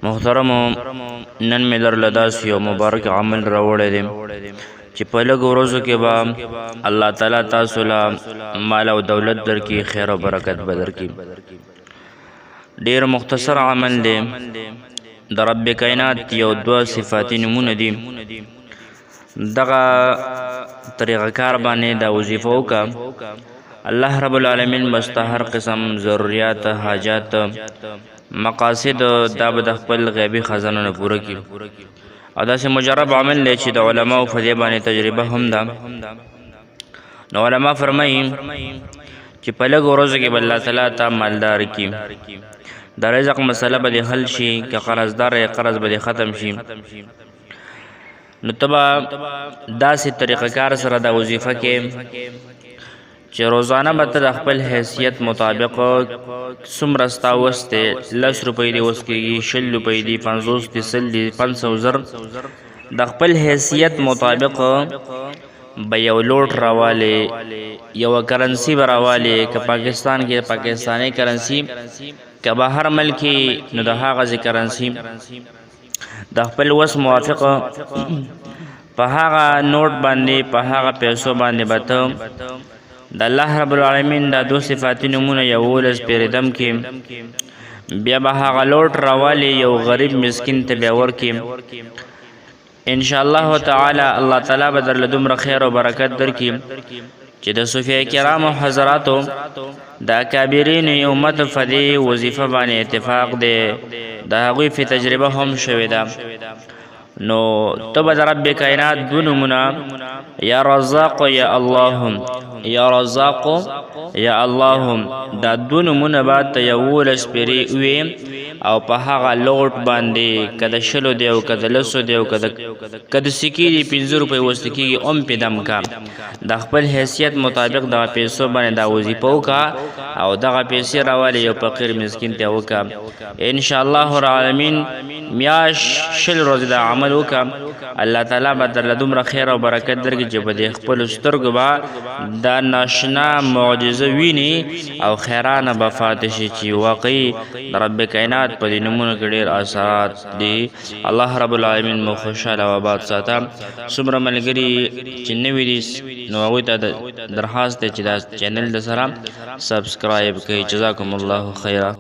محترم نن مې درله داسې یو مبارک عمل راوړی دی چې په لږو ورځو کې به الله تعالی تاسو له مال او دولت درکړي، خیر او برکت به درکړي. ډېر مختصر عمل دی. د رب کائنات یو دوه صفاتي نومونه دي. دغه طریقه کار باندې دا وظیفه وکړه، الله رب العالمین بسته هر قسم ضروریات، حاجات، مقاصد دا به د خپل غیبي خزانو نه پوره کړي. او داسې مجرب عمل دی چې د علماو په دې باندې تجربه هم ده. نو علما فرمایي چې په لږو ورځو کې به الله تعالی ته مالدار کړي. د رزق مسله به دې حل شي، که قرضدار یې قرض به دې ختم شي. نو ته به داسې طریقه کار سره دا وظیفه کې چې روزانه به ته د خپل حیثیت مطابق څومره ستا وس دی، 10 روپۍ دې وس کېږي، 20 روپۍ دي، 50 دي، 100 دي، 500 زر، د خپل حیثیت مطابق به یو لوټ راوالی، یو کرنسی به راوالی. که پاکستان کې پاکستانی کرنسی، که بهر ملک نو د هغه کرنسی د خپل وس موافق په هغه نوټ باندې، په هغه پیسو باندې به ته د الله رب العالمین دا دو صفاتي نومونه 11 پیرې دم کې بیا به هغه لوټ راوالی، یو غریب مسکین ته بیا ورکړي. انشاءالله تعالی الله تعالی به درله دومره خیر او برکت درکړي چې د صوفیه کرامو حضراتو د اکابرین امت په دې وظیفه باندې اتفاق دی، د هغوی په تجربه هم شوې ده. نو ته به د رب کائنات دو نومونه یا رزاق یا الله، یا رزاق یا الله، دا دو نومونه به ته 11 پیرې وي او په هغه لوټ باندې که د 20 دی او که د 10 دی او که د سکې دي 15 روپۍ وسته کېږي ام پې دم کا. د خپل حیثیت مطابق دغه پیسو باندې دا وظیفه وکړه او دغه پیسې راوالی یو فقیر مسکین ته وکړه. انشاءالله العالمین میاشت 20 ورځې دا عمل وکړه، الله تعالی به درله دومره خیر او برکت درکړي چې په دې خپلو سترګو به دا ناشنا معجزه ویني او خیرانه به پاتې شي چې واقعي د رب کائنات په دې نومونو کې ډېر اثرات دي. الله رب العالمین مو خوشحاله او آباد ساته. څومره ملګري چې نوي دي نو هغوی ته درخواست دی چې دا چینل د سره سبسکرایب کړئ. جزاکم الله خیره.